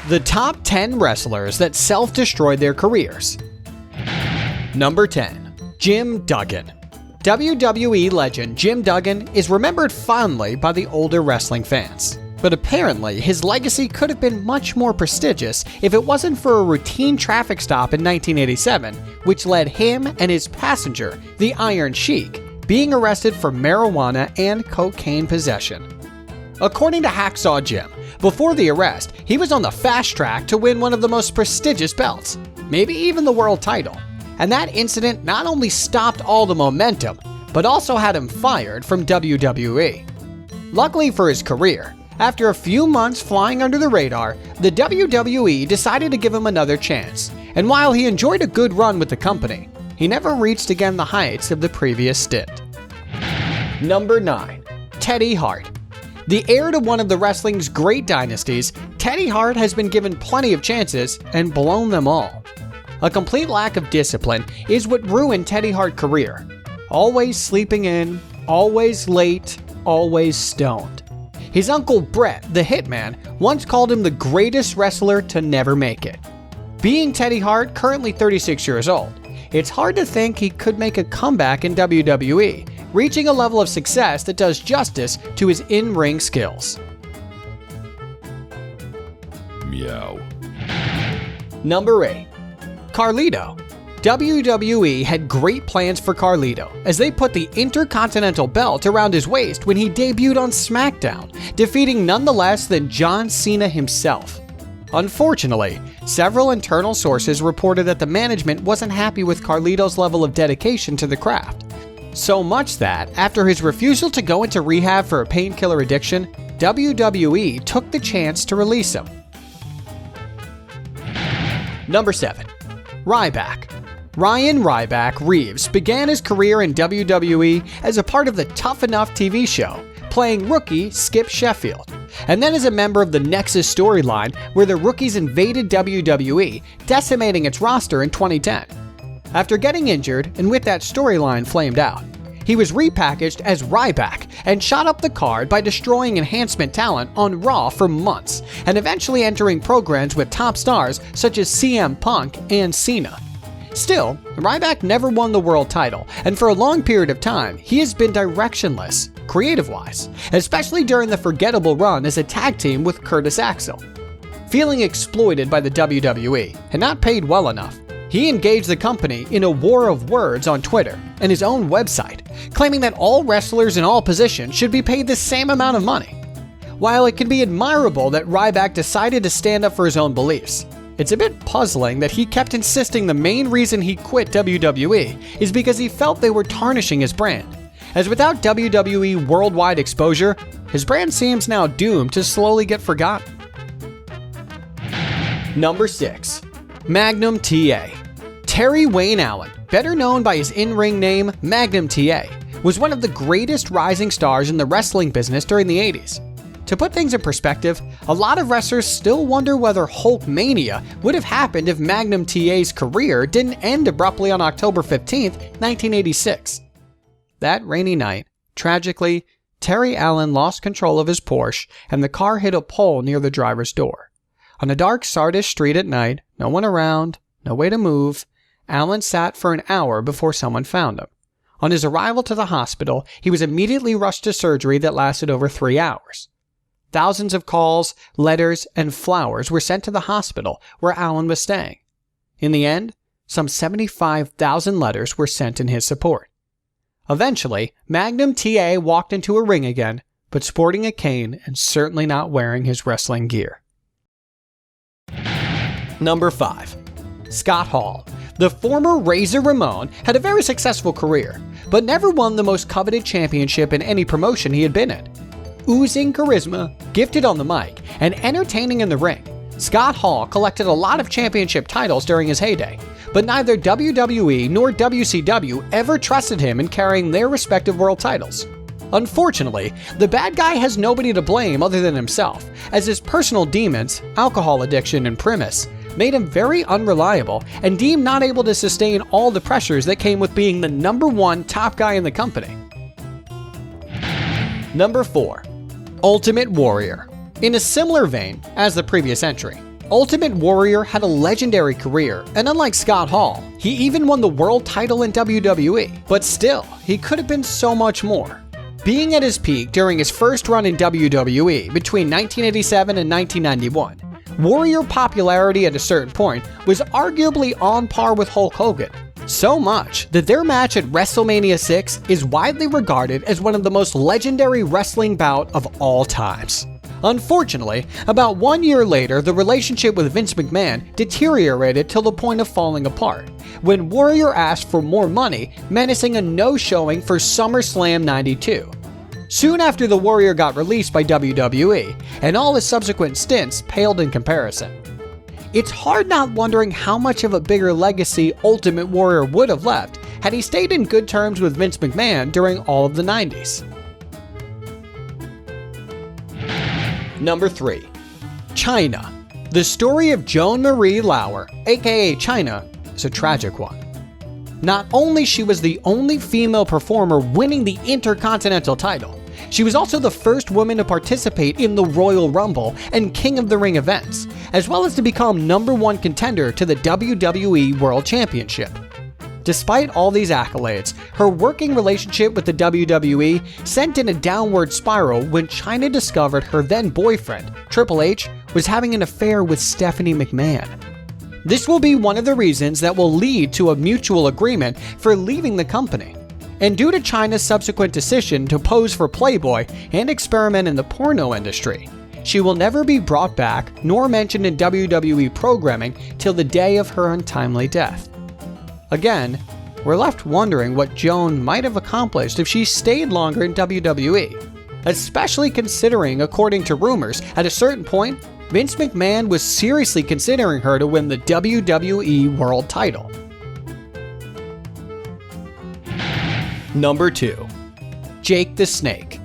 The top 10 wrestlers that self-destroyed their careers. Number 10. Jim Duggan. WWE legend Jim Duggan is remembered fondly by the older wrestling fans. But apparently, his legacy could have been much more prestigious if it wasn't for a routine traffic stop in 1987, which led him and his passenger, the Iron Sheik, being arrested for marijuana and cocaine possession. According to Hacksaw Jim, before the arrest, he was on the fast track to win one of the most prestigious belts, maybe even the world title. And that incident not only stopped all the momentum, but also had him fired from WWE. Luckily for his career, after a few months flying under the radar, the WWE decided to give him another chance, and while he enjoyed a good run with the company, he never reached again the heights of the previous stint. Number 9. Teddy Hart. The heir to one of the wrestling's great dynasties, Teddy Hart has been given plenty of chances and blown them all. A complete lack of discipline is what ruined Teddy Hart's career. Always sleeping in, always late, always stoned. His uncle Bret, the Hitman, once called him the greatest wrestler to never make it. Being Teddy Hart, currently 36 years old, it's hard to think he could make a comeback in WWE, reaching a level of success that does justice to his in-ring skills. Meow. Number 8. Carlito. WWE had great plans for Carlito as they put the Intercontinental belt around his waist when he debuted on SmackDown, defeating none less than John Cena himself. Unfortunately, several internal sources reported that the management wasn't happy with Carlito's level of dedication to the craft. So much that, after his refusal to go into rehab for a painkiller addiction, WWE took the chance to release him. Number 7. Ryback. Ryan Ryback Reeves began his career in WWE as a part of the Tough Enough TV show, playing rookie Skip Sheffield, and then as a member of the Nexus storyline where the rookies invaded WWE, decimating its roster in 2010. After getting injured and with that storyline flamed out, he was repackaged as Ryback and shot up the card by destroying enhancement talent on Raw for months, and eventually entering programs with top stars such as CM Punk and Cena. Still, Ryback never won the world title, and for a long period of time, he has been directionless, creative-wise, especially during the forgettable run as a tag team with Curtis Axel. Feeling exploited by the WWE and not paid well enough, he engaged the company in a war of words on Twitter and his own website, claiming that all wrestlers in all positions should be paid the same amount of money. While it can be admirable that Ryback decided to stand up for his own beliefs, it's a bit puzzling that he kept insisting the main reason he quit WWE is because he felt they were tarnishing his brand. As without WWE worldwide exposure, his brand seems now doomed to slowly get forgotten. Number 6. Magnum TA. Terry Wayne Allen, better known by his in-ring name Magnum TA, was one of the greatest rising stars in the wrestling business during the 80s. To put things in perspective, a lot of wrestlers still wonder whether Hulkmania would have happened if Magnum TA's career didn't end abruptly on October 15, 1986. That rainy night, tragically, Terry Allen lost control of his Porsche and the car hit a pole near the driver's door. On a dark Sardis street at night, no one around, no way to move, Allen sat for an hour before someone found him. On his arrival to the hospital, he was immediately rushed to surgery that lasted over 3 hours. Thousands of calls, letters, and flowers were sent to the hospital where Allen was staying. In the end, some 75,000 letters were sent in his support. Eventually, Magnum TA walked into a ring again, but sporting a cane and certainly not wearing his wrestling gear. Number 5. Scott Hall. The former Razor Ramon had a very successful career, but never won the most coveted championship in any promotion he had been in. Oozing charisma, gifted on the mic, and entertaining in the ring, Scott Hall collected a lot of championship titles during his heyday, but neither WWE nor WCW ever trusted him in carrying their respective world titles. Unfortunately, the bad guy has nobody to blame other than himself, as his personal demons, alcohol addiction and primus, made him very unreliable and deemed not able to sustain all the pressures that came with being the #1 top guy in the company. Number 4. Ultimate Warrior. In a similar vein as the previous entry, Ultimate Warrior had a legendary career, and unlike Scott Hall, he even won the world title in WWE. But still, he could have been so much more. Being at his peak during his first run in WWE between 1987 and 1991, Warrior popularity at a certain point was arguably on par with Hulk Hogan. So much that their match at WrestleMania 6 is widely regarded as one of the most legendary wrestling bout of all times. Unfortunately, about 1 year later, the relationship with Vince McMahon deteriorated till the point of falling apart, when Warrior asked for more money, menacing a no-showing for SummerSlam 92. Soon after, the Warrior got released by WWE, and all his subsequent stints paled in comparison. It's hard not wondering how much of a bigger legacy Ultimate Warrior would have left had he stayed in good terms with Vince McMahon during all of the 90s. Number 3. Chyna. The story of Joan Marie Lauer, aka Chyna, is a tragic one. Not only she was the only female performer winning the Intercontinental title, she was also the first woman to participate in the Royal Rumble and King of the Ring events, as well as to become #1 contender to the WWE World Championship. Despite all these accolades, her working relationship with the WWE sent in a downward spiral when Chyna discovered her then boyfriend, Triple H, was having an affair with Stephanie McMahon. This will be one of the reasons that will lead to a mutual agreement for leaving the company. And due to Chyna's subsequent decision to pose for Playboy and experiment in the porno industry, she will never be brought back nor mentioned in WWE programming till the day of her untimely death. Again, we're left wondering what Joan might have accomplished if she stayed longer in WWE, especially considering, according to rumors, at a certain point, Vince McMahon was seriously considering her to win the WWE World title. Number 2. Jake the Snake.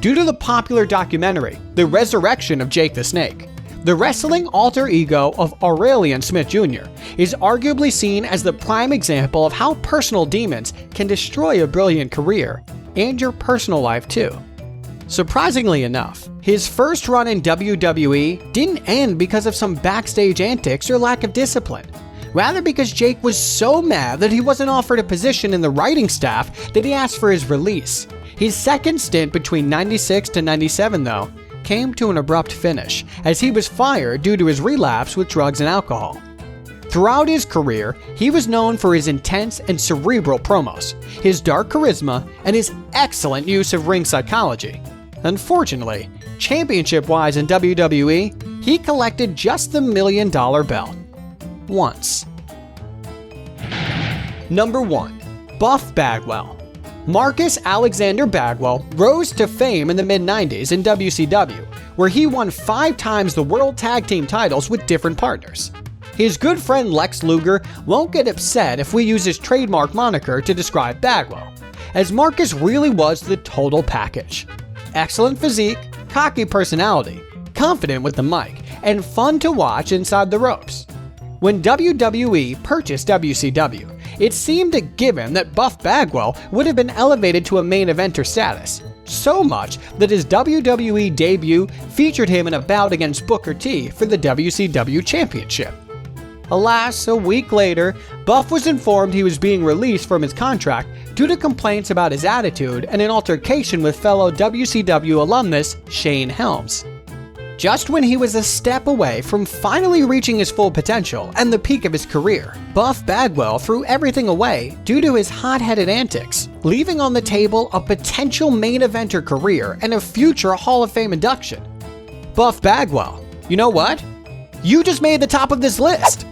Due to the popular documentary, The Resurrection of Jake the Snake, the wrestling alter ego of Aurelian Smith Jr. is arguably seen as the prime example of how personal demons can destroy a brilliant career, and your personal life too. Surprisingly enough, his first run in WWE didn't end because of some backstage antics or lack of discipline. Rather because Jake was so mad that he wasn't offered a position in the writing staff that he asked for his release. His second stint between 96 to 97 though, came to an abrupt finish, as he was fired due to his relapse with drugs and alcohol. Throughout his career, he was known for his intense and cerebral promos, his dark charisma, and his excellent use of ring psychology. Unfortunately, championship-wise in WWE, he collected just the $1 million belt. Once. Number 1. Buff Bagwell. Marcus Alexander Bagwell rose to fame in the mid-90s in WCW, where he won 5 times the World Tag Team titles with different partners. His good friend Lex Luger won't get upset if we use his trademark moniker to describe Bagwell, as Marcus really was the total package. Excellent physique, cocky personality, confident with the mic, and fun to watch inside the ropes. When WWE purchased WCW, it seemed a given that Buff Bagwell would have been elevated to a main eventer status, so much that his WWE debut featured him in a bout against Booker T for the WCW Championship. Alas, a week later, Buff was informed he was being released from his contract due to complaints about his attitude and an altercation with fellow WCW alumnus Shane Helms. Just when he was a step away from finally reaching his full potential and the peak of his career, Buff Bagwell threw everything away due to his hot-headed antics, leaving on the table a potential main eventer career and a future Hall of Fame induction. Buff Bagwell, you know what? You just made the top of this list!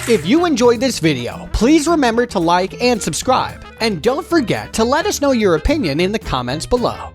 If you enjoyed this video, please remember to like and subscribe, and don't forget to let us know your opinion in the comments below.